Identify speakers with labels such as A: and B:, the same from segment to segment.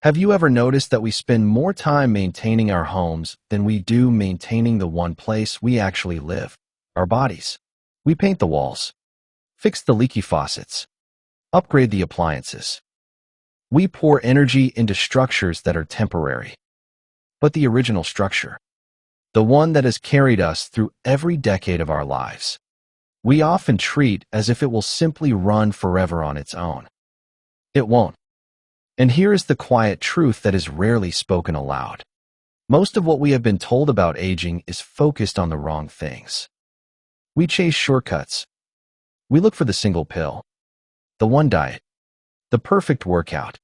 A: Have you ever noticed that we spend more time maintaining our homes than we do maintaining the one place we actually live, our bodies? We paint the walls, fix the leaky faucets, upgrade the appliances. We pour energy into structures that are temporary. But the original structure, the one that has carried us through every decade of our lives, we often treat as if it will simply run forever on its own. It won't. And here is the quiet truth that is rarely spoken aloud. Most of what we have been told about aging is focused on the wrong things. We chase shortcuts. We look for the single pill, the one diet, the perfect workout.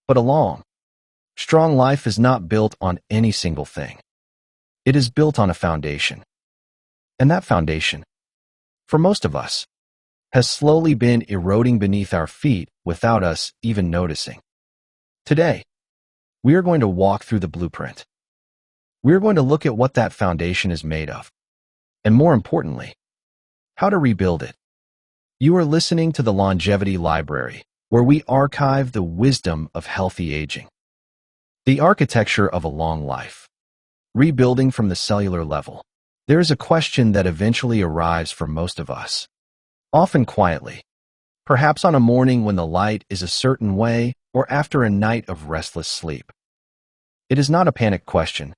A: But a long, strong life is not built on any single thing. It is built on a foundation. And that foundation, for most of us, has slowly been eroding beneath our feet without us even noticing. Today, we are going to walk through the blueprint. We are going to look at what that foundation is made of, and more importantly, how to rebuild it. You are listening to the Longevity Library, where we archive the wisdom of healthy aging. The architecture of a long life. Rebuilding from the cellular level. There is a question that eventually arrives for most of us. Often quietly, perhaps on a morning when the light is a certain way or after a night of restless sleep. It is not a panic question,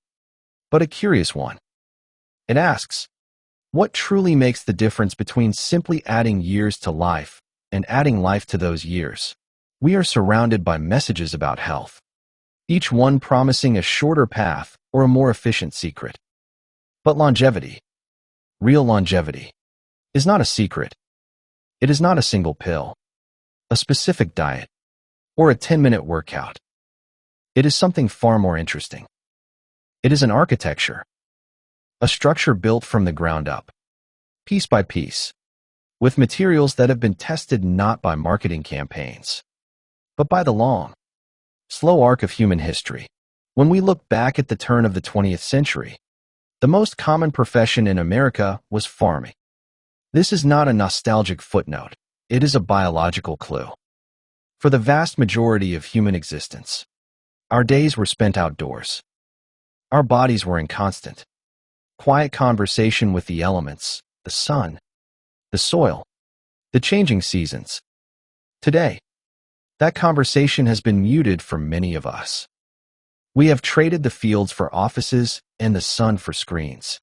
A: but a curious one. It asks, what truly makes the difference between simply adding years to life and adding life to those years? We are surrounded by messages about health, each one promising a shorter path or a more efficient secret. But longevity, real longevity, is not a secret. It is not a single pill, a specific diet, or a 10-minute workout. It is something far more interesting. It is an architecture, a structure built from the ground up, piece by piece, with materials that have been tested not by marketing campaigns, but by the long, slow arc of human history. When we look back at the turn of the 20th century, the most common profession in America was farming. This is not a nostalgic footnote. It is a biological clue. For the vast majority of human existence, our days were spent outdoors. Our bodies were in constant, quiet conversation with the elements, the sun, the soil, the changing seasons. Today, that conversation has been muted for many of us. We have traded the fields for offices and the sun for screens.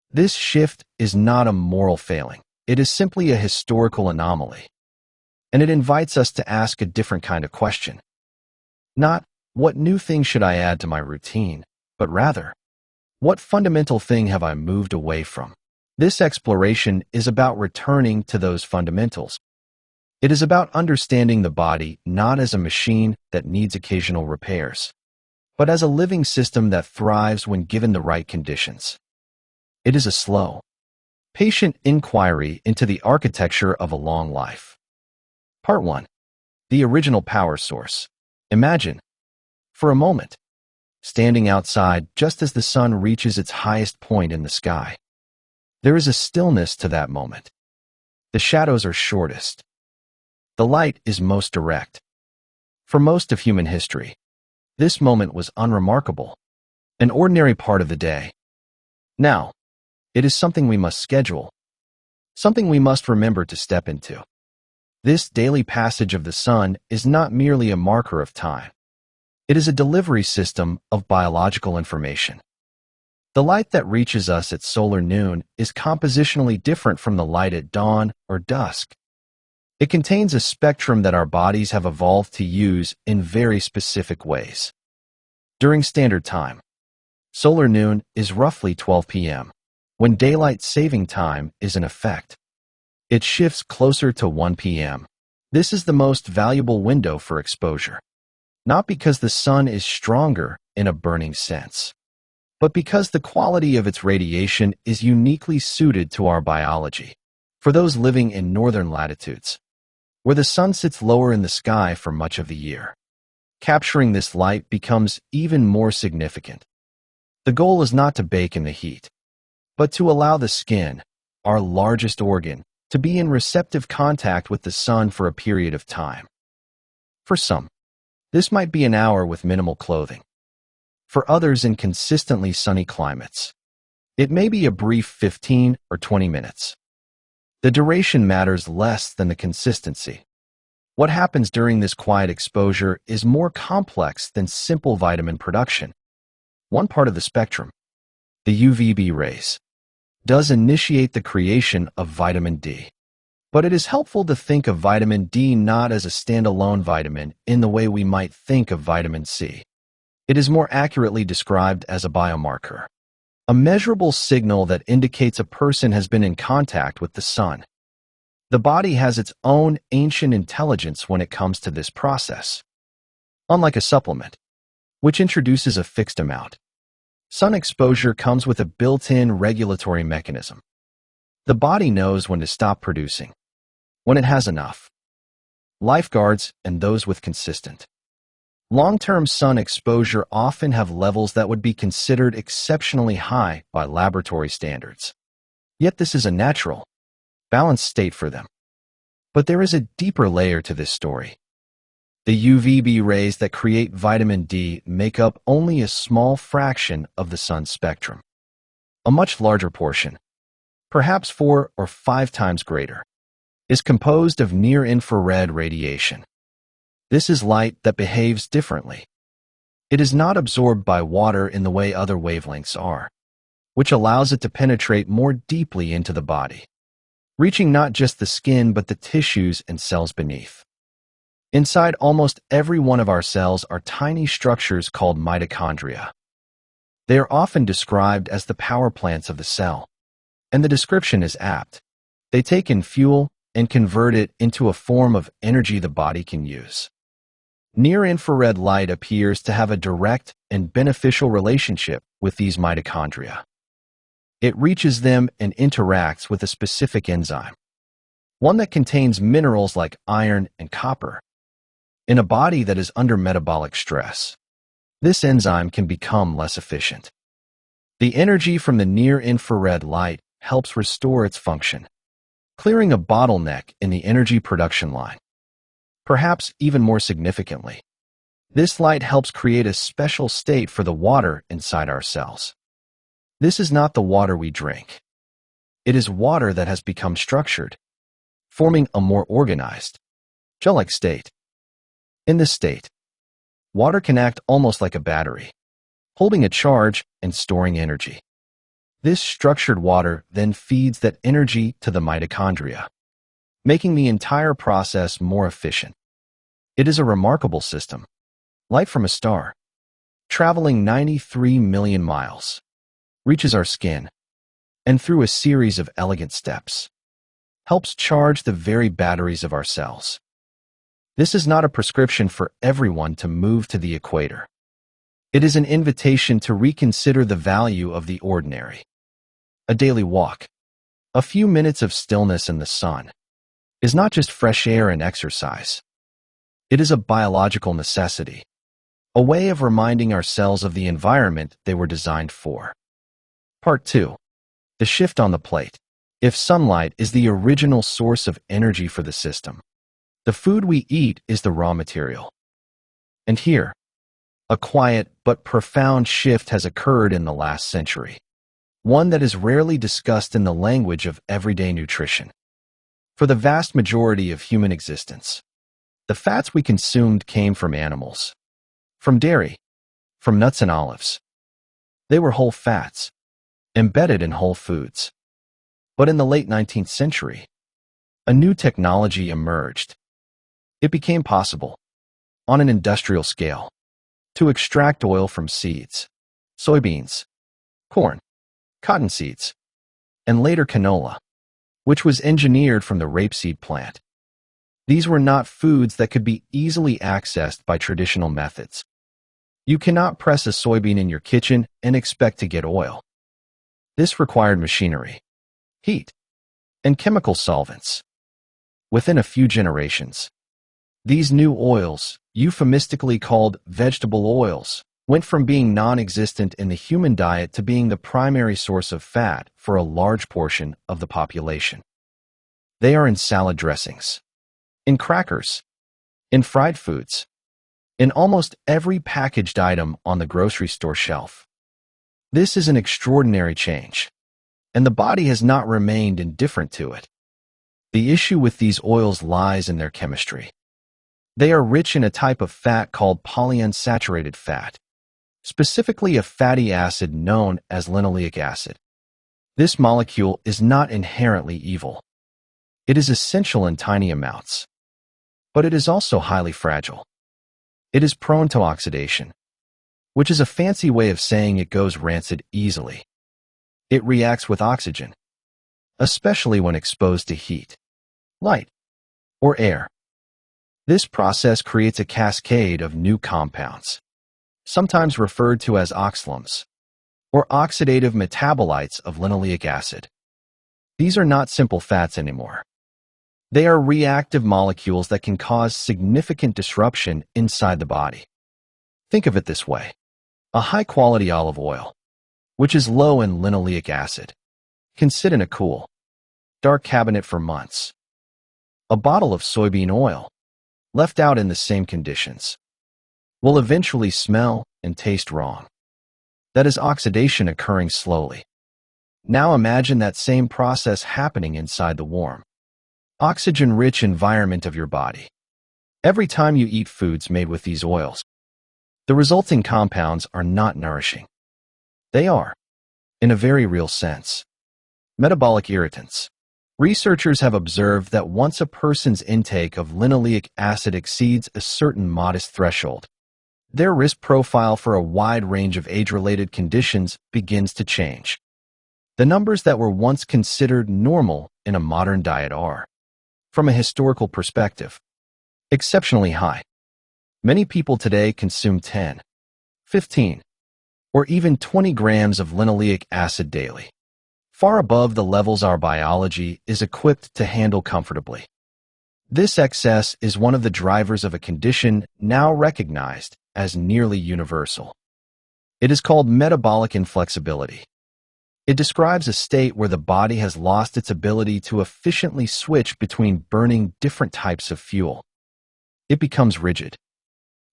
A: This shift is not a moral failing. It is simply a historical anomaly. And it invites us to ask a different kind of question. Not, what new thing should I add to my routine, but rather, what fundamental thing have I moved away from? This exploration is about returning to those fundamentals. It is about understanding the body not as a machine that needs occasional repairs, but as a living system that thrives when given the right conditions. It is a slow, patient inquiry into the architecture of a long life. Part 1. The original power source. Imagine, for a moment, standing outside just as the sun reaches its highest point in the sky. There is a stillness to that moment. The shadows are shortest. The light is most direct. For most of human history, this moment was unremarkable, an ordinary part of the day. Now, it is something we must schedule, something we must remember to step into. This daily passage of the sun is not merely a marker of time. It is a delivery system of biological information. The light that reaches us at solar noon is compositionally different from the light at dawn or dusk. It contains a spectrum that our bodies have evolved to use in very specific ways. During standard time, solar noon is roughly 12 p.m., when daylight saving time is in effect. It shifts closer to 1 p.m. This is the most valuable window for exposure, not because the sun is stronger in a burning sense, but because the quality of its radiation is uniquely suited to our biology. For those living in northern latitudes, where the sun sits lower in the sky for much of the year, capturing this light becomes even more significant. The goal is not to bake in the heat, but to allow the skin, our largest organ, to be in receptive contact with the sun for a period of time. For some, This might be an hour with minimal clothing. For others in consistently sunny climates, it may be a brief 15 or 20 minutes. The duration matters less than the consistency. What happens during this quiet exposure is more complex than simple vitamin production. One part of the spectrum, the UVB rays, does initiate the creation of vitamin D. But it is helpful to think of vitamin D not as a standalone vitamin in the way we might think of vitamin C. It is more accurately described as a biomarker, a measurable signal that indicates a person has been in contact with the sun. The body has its own ancient intelligence when it comes to this process. Unlike a supplement, which introduces a fixed amount, sun exposure comes with a built-in regulatory mechanism. The body knows when to stop producing, when it has enough. Lifeguards and those with consistent long-term sun exposure often have levels that would be considered exceptionally high by laboratory standards. Yet this is a natural, balanced state for them. But there is a deeper layer to this story. The UVB rays that create vitamin D make up only a small fraction of the sun's spectrum. A much larger portion, perhaps 4 or 5 times greater, is composed of near-infrared radiation. This is light that behaves differently. It is not absorbed by water in the way other wavelengths are, which allows it to penetrate more deeply into the body, reaching not just the skin but the tissues and cells beneath. Inside almost every one of our cells are tiny structures called mitochondria. They are often described as the power plants of the cell, and the description is apt. They take in fuel and convert it into a form of energy the body can use. Near-infrared light appears to have a direct and beneficial relationship with these mitochondria. It reaches them and interacts with a specific enzyme, one that contains minerals like iron and copper. In a body that is under metabolic stress, this enzyme can become less efficient. The energy from the near-infrared light helps restore its function, clearing a bottleneck in the energy production line. Perhaps even more significantly, this light helps create a special state for the water inside our cells. This is not the water we drink. It is water that has become structured, forming a more organized, gel-like state. In this state, water can act almost like a battery, holding a charge and storing energy. This structured water then feeds that energy to the mitochondria, making the entire process more efficient. It is a remarkable system, light from a star, traveling 93 million miles, reaches our skin, and through a series of elegant steps, helps charge the very batteries of our cells. This is not a prescription for everyone to move to the equator. It is an invitation to reconsider the value of the ordinary. A daily walk, a few minutes of stillness in the sun, is not just fresh air and exercise. It is a biological necessity, a way of reminding our cells of the environment they were designed for. Part 2. The shift on the plate. If sunlight is the original source of energy for the system, the food we eat is the raw material. And here, a quiet but profound shift has occurred in the last century, one that is rarely discussed in the language of everyday nutrition. For the vast majority of human existence, the fats we consumed came from animals, from dairy, from nuts and olives. They were whole fats, embedded in whole foods. But in the late 19th century, a new technology emerged. It became possible, on an industrial scale, to extract oil from seeds, soybeans, corn, cotton seeds, and later canola, which was engineered from the rapeseed plant. These were not foods that could be easily accessed by traditional methods. You cannot press a soybean in your kitchen and expect to get oil. This required machinery, heat, and chemical solvents. Within a few generations, these new oils, euphemistically called vegetable oils, went from being non-existent in the human diet to being the primary source of fat for a large portion of the population. They are in salad dressings, in crackers, in fried foods, in almost every packaged item on the grocery store shelf. This is an extraordinary change, and the body has not remained indifferent to it. The issue with these oils lies in their chemistry. They are rich in a type of fat called polyunsaturated fat, specifically a fatty acid known as linoleic acid. This molecule is not inherently evil. It is essential in tiny amounts, but it is also highly fragile. It is prone to oxidation, which is a fancy way of saying it goes rancid easily. It reacts with oxygen, especially when exposed to heat, light, or air. This process creates a cascade of new compounds, sometimes referred to as oxalums, or oxidative metabolites of linoleic acid. These are not simple fats anymore. They are reactive molecules that can cause significant disruption inside the body. Think of it this way. A high-quality olive oil, which is low in linoleic acid, can sit in a cool, dark cabinet for months. A bottle of soybean oil, left out in the same conditions, will eventually smell and taste wrong. That is oxidation occurring slowly. Now imagine that same process happening inside the warm, oxygen-rich environment of your body. Every time you eat foods made with these oils, the resulting compounds are not nourishing. They are, in a very real sense, metabolic irritants. Researchers have observed that once a person's intake of linoleic acid exceeds a certain modest threshold, their risk profile for a wide range of age-related conditions begins to change. The numbers that were once considered normal in a modern diet are, from a historical perspective, exceptionally high. Many people today consume 10, 15, or even 20 grams of linoleic acid daily, far above the levels our biology is equipped to handle comfortably. This excess is one of the drivers of a condition now recognized as nearly universal. It is called metabolic inflexibility. It describes a state where the body has lost its ability to efficiently switch between burning different types of fuel. It becomes rigid,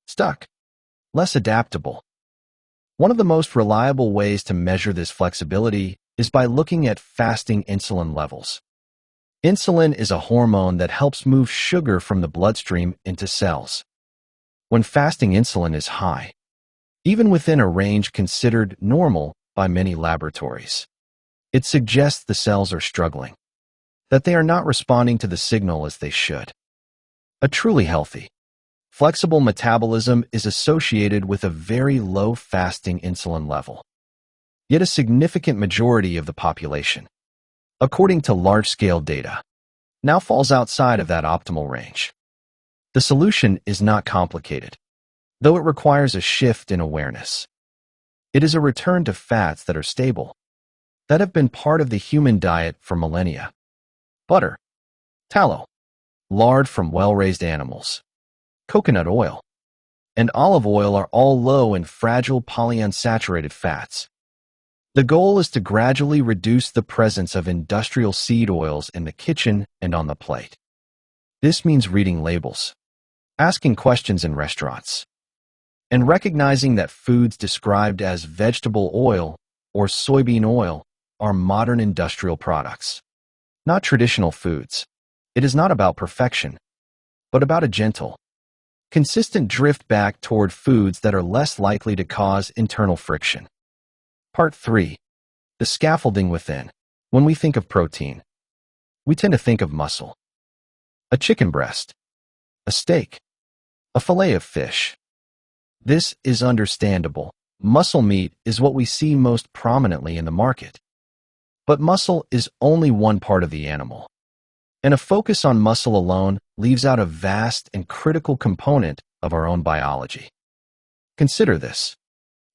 A: stuck, less adaptable. One of the most reliable ways to measure this flexibility is by looking at fasting insulin levels. Insulin is a hormone that helps move sugar from the bloodstream into cells. When fasting insulin is high, even within a range considered normal by many laboratories, it suggests the cells are struggling, that they are not responding to the signal as they should. A truly healthy, flexible metabolism is associated with a very low fasting insulin level. Yet a significant majority of the population, according to large-scale data, now falls outside of that optimal range. The solution is not complicated, though it requires a shift in awareness. It is a return to fats that are stable, that have been part of the human diet for millennia. Butter, tallow, lard from well-raised animals, coconut oil, and olive oil are all low in fragile polyunsaturated fats. The goal is to gradually reduce the presence of industrial seed oils in the kitchen and on the plate. This means reading labels, asking questions in restaurants, and recognizing that foods described as vegetable oil or soybean oil are modern industrial products, not traditional foods. It is not about perfection, but about a gentle, consistent drift back toward foods that are less likely to cause internal friction. Part 3. The scaffolding within. When we think of protein, we tend to think of muscle, a chicken breast, a steak, a fillet of fish. This is understandable. Muscle meat is what we see most prominently in the market. But muscle is only one part of the animal, and a focus on muscle alone leaves out a vast and critical component of our own biology. Consider this.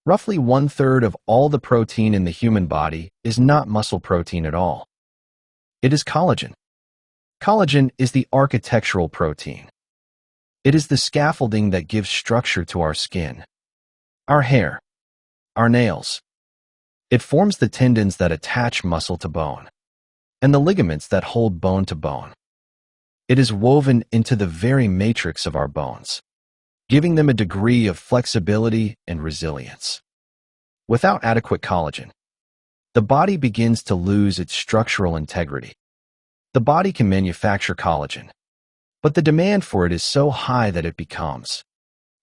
A: Roughly 1/3 of all the protein in the human body is not muscle protein at all. It is collagen. Collagen is the architectural protein. It is the scaffolding that gives structure to our skin, our hair, our nails. It forms the tendons that attach muscle to bone, and the ligaments that hold bone to bone. It is woven into the very matrix of our bones. giving them a degree of flexibility and resilience. Without adequate collagen, the body begins to lose its structural integrity. The body can manufacture collagen, but the demand for it is so high that it becomes,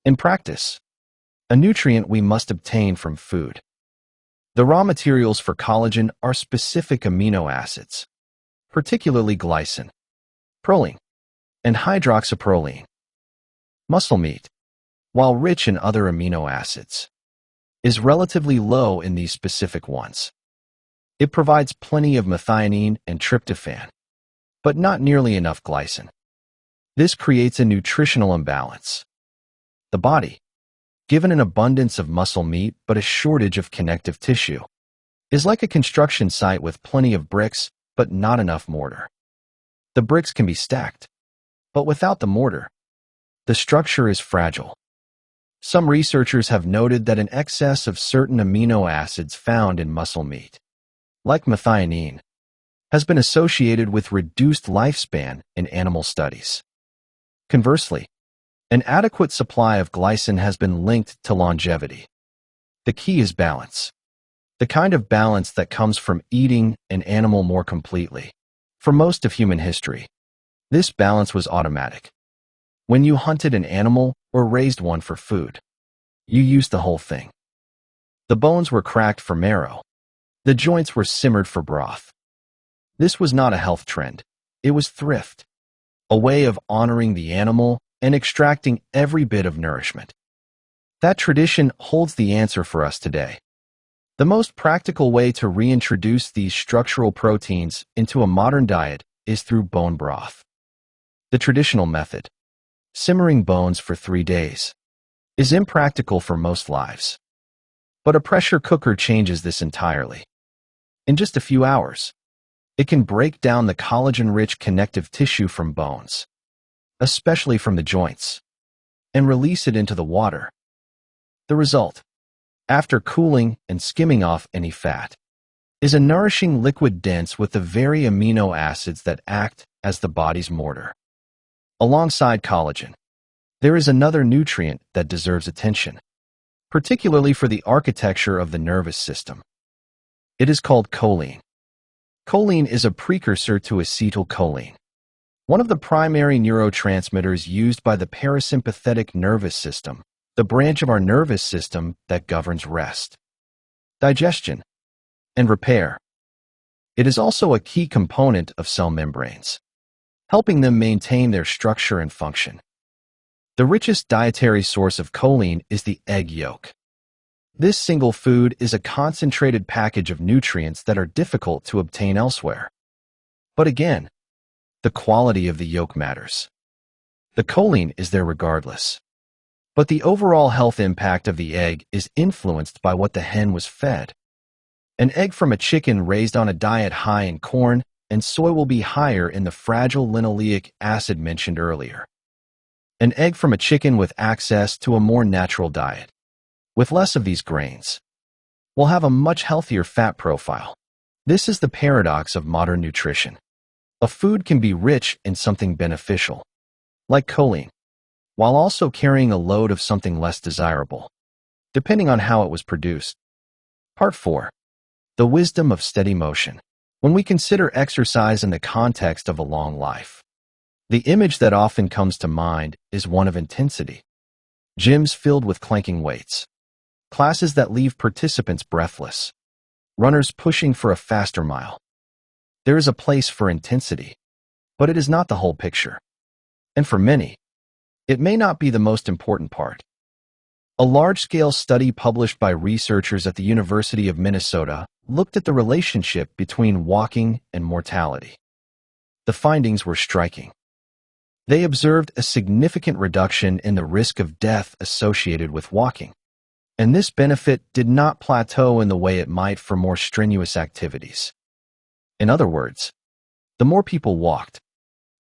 A: in practice, a nutrient we must obtain from food. The raw materials for collagen are specific amino acids, particularly glycine, proline, and hydroxyproline. Muscle meat, while rich in other amino acids, is relatively low in these specific ones. It provides plenty of methionine and tryptophan, but not nearly enough glycine. This creates a nutritional imbalance. The body, given an abundance of muscle meat but a shortage of connective tissue, is like a construction site with plenty of bricks but not enough mortar. The bricks can be stacked, but without the mortar, the structure is fragile. Some researchers have noted that an excess of certain amino acids found in muscle meat, like methionine, has been associated with reduced lifespan in animal studies. Conversely, an adequate supply of glycine has been linked to longevity. The key is balance. The kind of balance that comes from eating an animal more completely. For most of human history, this balance was automatic. When you hunted an animal or raised one for food, you used the whole thing. The bones were cracked for marrow. The joints were simmered for broth. This was not a health trend. It was thrift, a way of honoring the animal and extracting every bit of nourishment. That tradition holds the answer for us today. The most practical way to reintroduce these structural proteins into a modern diet is through bone broth. The traditional method, simmering bones for 3 days, is impractical for most lives. But a pressure cooker changes this entirely. In just a few hours, it can break down the collagen-rich connective tissue from bones, especially from the joints, and release it into the water. The result, after cooling and skimming off any fat, is a nourishing liquid dense with the very amino acids that act as the body's mortar. Alongside collagen, there is another nutrient that deserves attention, particularly for the architecture of the nervous system. It is called choline. Choline is a precursor to acetylcholine, one of the primary neurotransmitters used by the parasympathetic nervous system, the branch of our nervous system that governs rest, digestion, and repair. It is also a key component of cell membranes, helping them maintain their structure and function. The richest dietary source of choline is the egg yolk. This single food is a concentrated package of nutrients that are difficult to obtain elsewhere. But again, the quality of the yolk matters. The choline is there regardless. But the overall health impact of the egg is influenced by what the hen was fed. An egg from a chicken raised on a diet high in corn and soy will be higher in the fragile linoleic acid mentioned earlier. An egg from a chicken with access to a more natural diet, with less of these grains, will have a much healthier fat profile. This is the paradox of modern nutrition. A food can be rich in something beneficial, like choline, while also carrying a load of something less desirable, depending on how it was produced. Part 4. The wisdom of steady motion. When we consider exercise in the context of a long life, the image that often comes to mind is one of intensity. Gyms filled with clanking weights, classes that leave participants breathless, runners pushing for a faster mile. There is a place for intensity, but it is not the whole picture. And for many, it may not be the most important part. A large-scale study published by researchers at the University of Minnesota looked at the relationship between walking and mortality. The findings were striking. They observed a significant reduction in the risk of death associated with walking, and this benefit did not plateau in the way it might for more strenuous activities. In other words, the more people walked,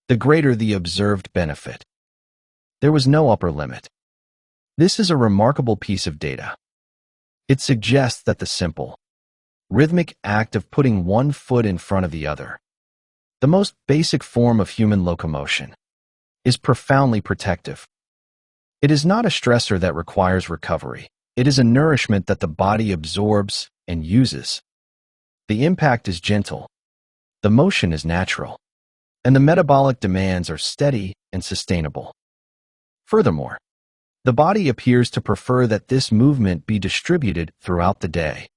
A: the greater the observed benefit. There was no upper limit. This is a remarkable piece of data. It suggests that the simple, rhythmic act of putting one foot in front of the other, the most basic form of human locomotion, is profoundly protective. It is not a stressor that requires recovery. It is a nourishment that the body absorbs and uses. The impact is gentle, the motion is natural, and the metabolic demands are steady and sustainable. Furthermore, the body appears to prefer that this movement be distributed throughout the day.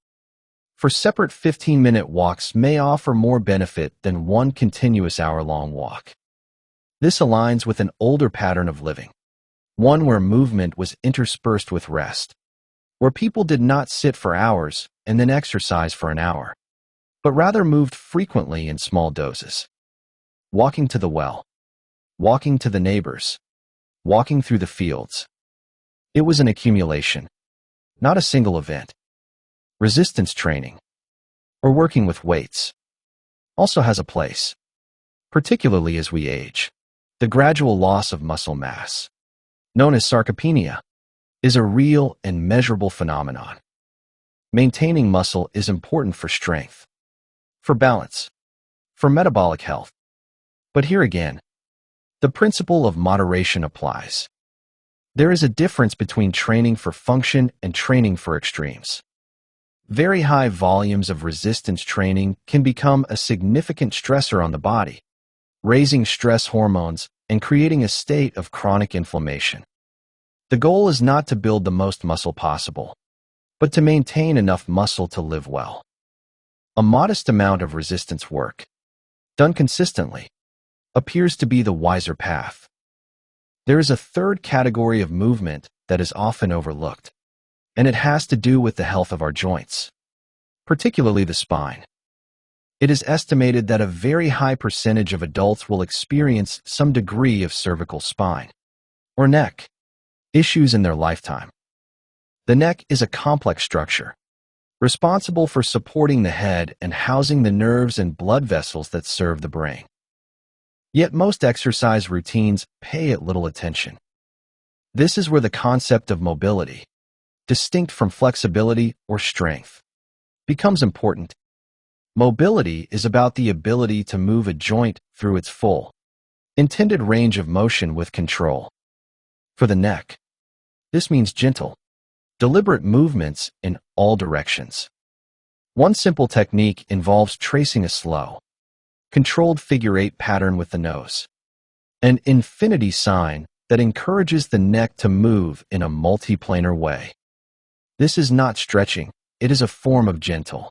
A: For separate 15-minute walks may offer more benefit than one continuous hour-long walk. This aligns with an older pattern of living, one where movement was interspersed with rest, where people did not sit for hours and then exercise for an hour, but rather moved frequently in small doses. Walking to the well, walking to the neighbors, walking through the fields. It was an accumulation, not a single event. Resistance training, or working with weights, also has a place, particularly as we age. The gradual loss of muscle mass, known as sarcopenia, is a real and measurable phenomenon. Maintaining muscle is important for strength, for balance, for metabolic health. But here again, the principle of moderation applies. There is a difference between training for function and training for extremes. Very high volumes of resistance training can become a significant stressor on the body, raising stress hormones and creating a state of chronic inflammation. The goal is not to build the most muscle possible, but to maintain enough muscle to live well. A modest amount of resistance work, done consistently, appears to be the wiser path. There is a third category of movement that is often overlooked, and it has to do with the health of our joints, particularly the spine. It is estimated that a very high percentage of adults will experience some degree of cervical spine or neck issues in their lifetime. The neck is a complex structure, responsible for supporting the head and housing the nerves and blood vessels that serve the brain. Yet most exercise routines pay it little attention. This is where the concept of mobility, distinct from flexibility or strength, becomes important. Mobility is about the ability to move a joint through its full, intended range of motion with control. For the neck, this means gentle, deliberate movements in all directions. One simple technique involves tracing a slow, controlled figure-8 pattern with the nose, an infinity sign that encourages the neck to move in a multiplanar way. This is not stretching, it is a form of gentle,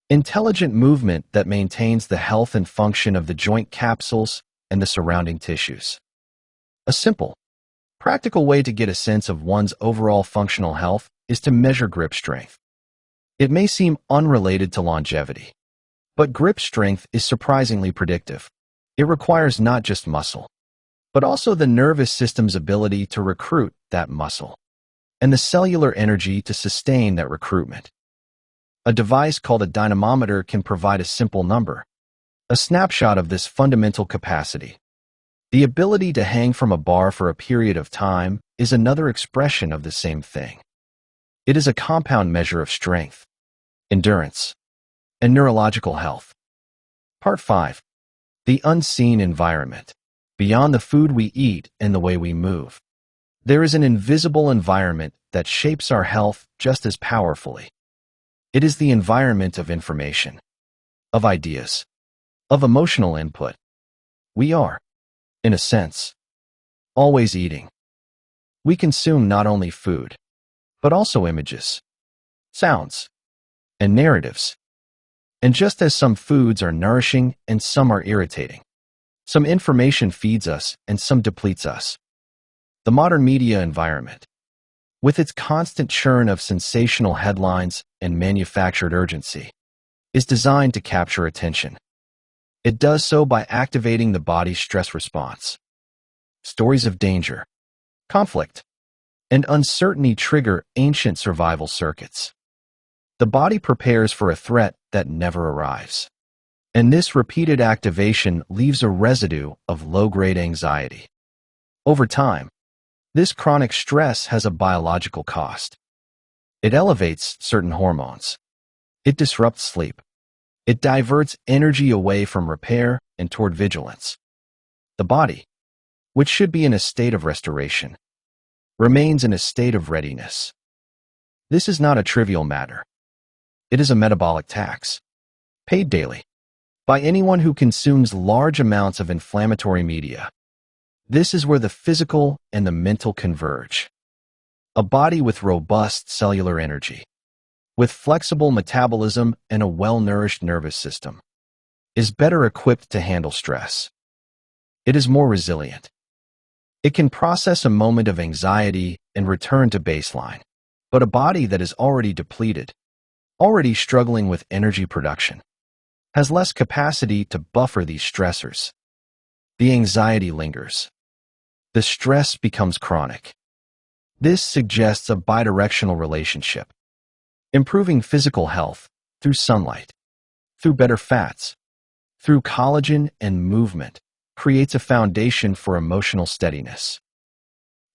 A: intelligent movement that maintains the health and function of the joint capsules and the surrounding tissues. A simple, practical way to get a sense of one's overall functional health is to measure grip strength. It may seem unrelated to longevity, but grip strength is surprisingly predictive. It requires not just muscle, but also the nervous system's ability to recruit that muscle and the cellular energy to sustain that recruitment. A device called a dynamometer can provide a simple number, a snapshot of this fundamental capacity. The ability to hang from a bar for a period of time is another expression of the same thing. It is a compound measure of strength, endurance, and neurological health. Part 5. The unseen environment. Beyond the food we eat and the way we move, there is an invisible environment that shapes our health just as powerfully. It is the environment of information, of ideas, of emotional input. We are, in a sense, always eating. We consume not only food, but also images, sounds, and narratives. And just as some foods are nourishing and some are irritating, some information feeds us and some depletes us. The modern media environment, with its constant churn of sensational headlines and manufactured urgency, is designed to capture attention. It does so by activating the body's stress response. Stories of danger, conflict, and uncertainty trigger ancient survival circuits. The body prepares for a threat that never arrives, and this repeated activation leaves a residue of low-grade anxiety. Over time, this chronic stress has a biological cost. It elevates certain hormones. It disrupts sleep. It diverts energy away from repair and toward vigilance. The body, which should be in a state of restoration, remains in a state of readiness. This is not a trivial matter. It is a metabolic tax, paid daily, by anyone who consumes large amounts of inflammatory media. This is where the physical and the mental converge. A body with robust cellular energy, with flexible metabolism and a well-nourished nervous system, is better equipped to handle stress. It is more resilient. It can process a moment of anxiety and return to baseline. But a body that is already depleted, already struggling with energy production, has less capacity to buffer these stressors. The anxiety lingers. The stress becomes chronic. This suggests a bidirectional relationship. Improving physical health through sunlight, through better fats, through collagen and movement creates a foundation for emotional steadiness.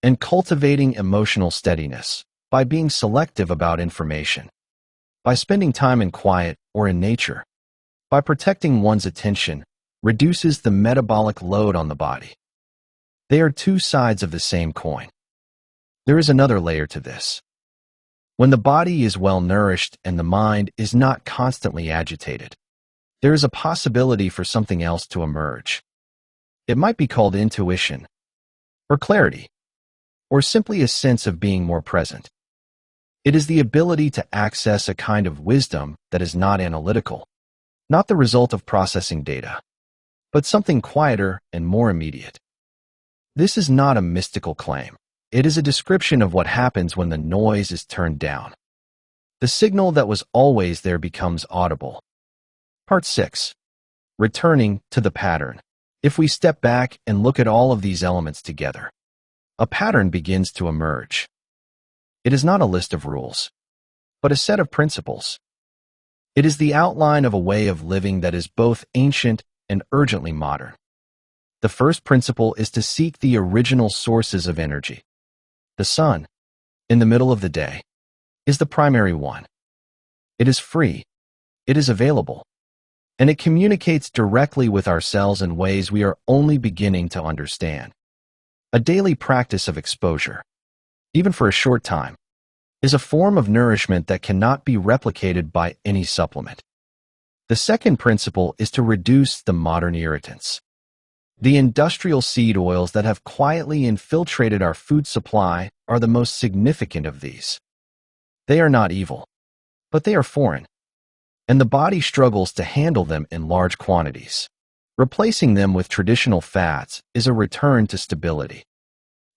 A: And cultivating emotional steadiness by being selective about information, by spending time in quiet or in nature, by protecting one's attention, reduces the metabolic load on the body. They are two sides of the same coin. There is another layer to this. When the body is well nourished and the mind is not constantly agitated, there is a possibility for something else to emerge. It might be called intuition, or clarity, or simply a sense of being more present. It is the ability to access a kind of wisdom that is not analytical, not the result of processing data, but something quieter and more immediate. This is not a mystical claim. It is a description of what happens when the noise is turned down. The signal that was always there becomes audible. Part 6. Returning to the pattern. If we step back and look at all of these elements together, a pattern begins to emerge. It is not a list of rules, but a set of principles. It is the outline of a way of living that is both ancient and urgently modern. The first principle is to seek the original sources of energy. The sun, in the middle of the day, is the primary one. It is free, it is available, and it communicates directly with our cells in ways we are only beginning to understand. A daily practice of exposure, even for a short time, is a form of nourishment that cannot be replicated by any supplement. The second principle is to reduce the modern irritants. The industrial seed oils that have quietly infiltrated our food supply are the most significant of these. They are not evil, but they are foreign, and the body struggles to handle them in large quantities. Replacing them with traditional fats is a return to stability.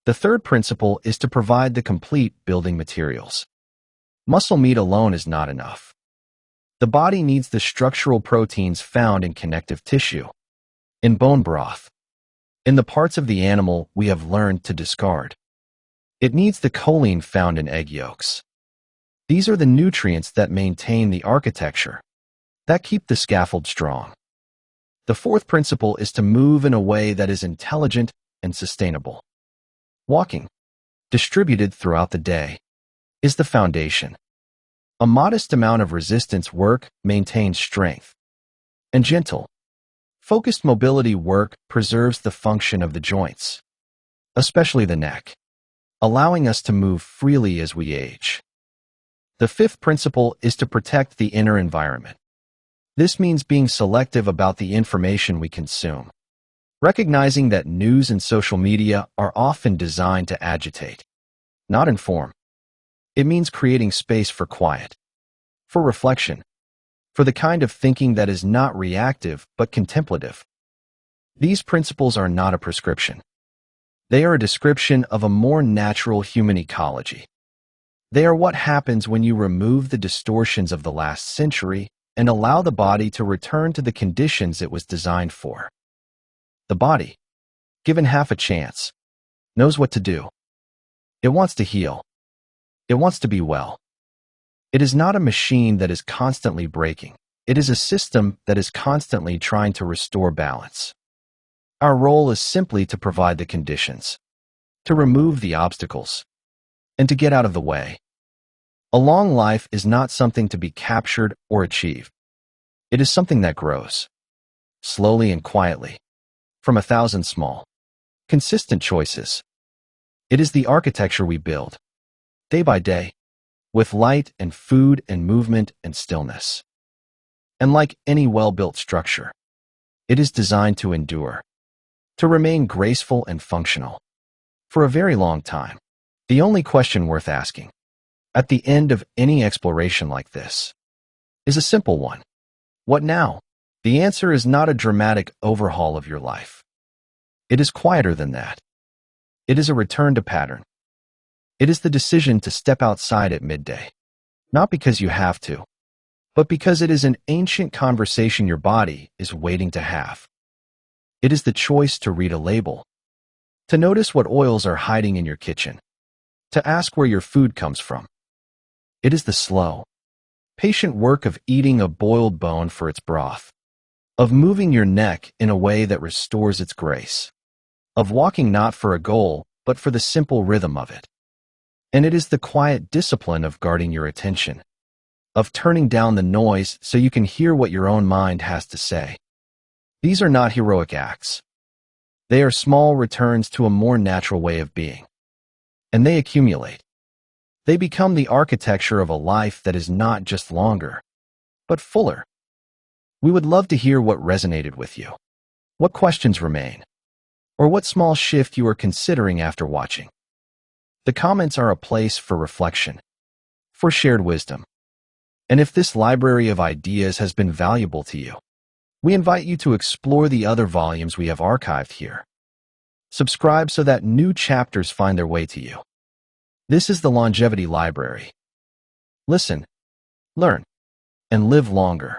A: The third principle is to provide the complete building materials. Muscle meat alone is not enough. The body needs the structural proteins found in connective tissue, in bone broth, in the parts of the animal we have learned to discard. It needs the choline found in egg yolks. These are the nutrients that maintain the architecture, that keep the scaffold strong. The fourth principle is to move in a way that is intelligent and sustainable. Walking, distributed throughout the day, is the foundation. A modest amount of resistance work maintains strength, and gentle, focused mobility work preserves the function of the joints, especially the neck, allowing us to move freely as we age. The fifth principle is to protect the inner environment. This means being selective about the information we consume, recognizing that news and social media are often designed to agitate, not inform. It means creating space for quiet, for reflection, for the kind of thinking that is not reactive but contemplative. These principles are not a prescription. They are a description of a more natural human ecology. They are what happens when you remove the distortions of the last century and allow the body to return to the conditions it was designed for. The body, given half a chance, knows what to do. It wants to heal. It wants to be well. It is not a machine that is constantly breaking. It is a system that is constantly trying to restore balance. Our role is simply to provide the conditions, to remove the obstacles, and to get out of the way. A long life is not something to be captured or achieved. It is something that grows, slowly and quietly, from 1,000 small, consistent choices. It is the architecture we build, day by day, with light and food and movement and stillness. And like any well-built structure, it is designed to endure, to remain graceful and functional, for a very long time. The only question worth asking, at the end of any exploration like this, is a simple one. What now? The answer is not a dramatic overhaul of your life. It is quieter than that. It is a return to pattern. It is the decision to step outside at midday, not because you have to, but because it is an ancient conversation your body is waiting to have. It is the choice to read a label, to notice what oils are hiding in your kitchen, to ask where your food comes from. It is the slow, patient work of eating a boiled bone for its broth, of moving your neck in a way that restores its grace, of walking not for a goal, but for the simple rhythm of it. And it is the quiet discipline of guarding your attention, of turning down the noise so you can hear what your own mind has to say. These are not heroic acts. They are small returns to a more natural way of being. And they accumulate. They become the architecture of a life that is not just longer, but fuller. We would love to hear what resonated with you, what questions remain, or what small shift you are considering after watching. The comments are a place for reflection, for shared wisdom. And if this library of ideas has been valuable to you, we invite you to explore the other volumes we have archived here. Subscribe so that new chapters find their way to you. This is the Longevity Library. Listen, learn, and live longer.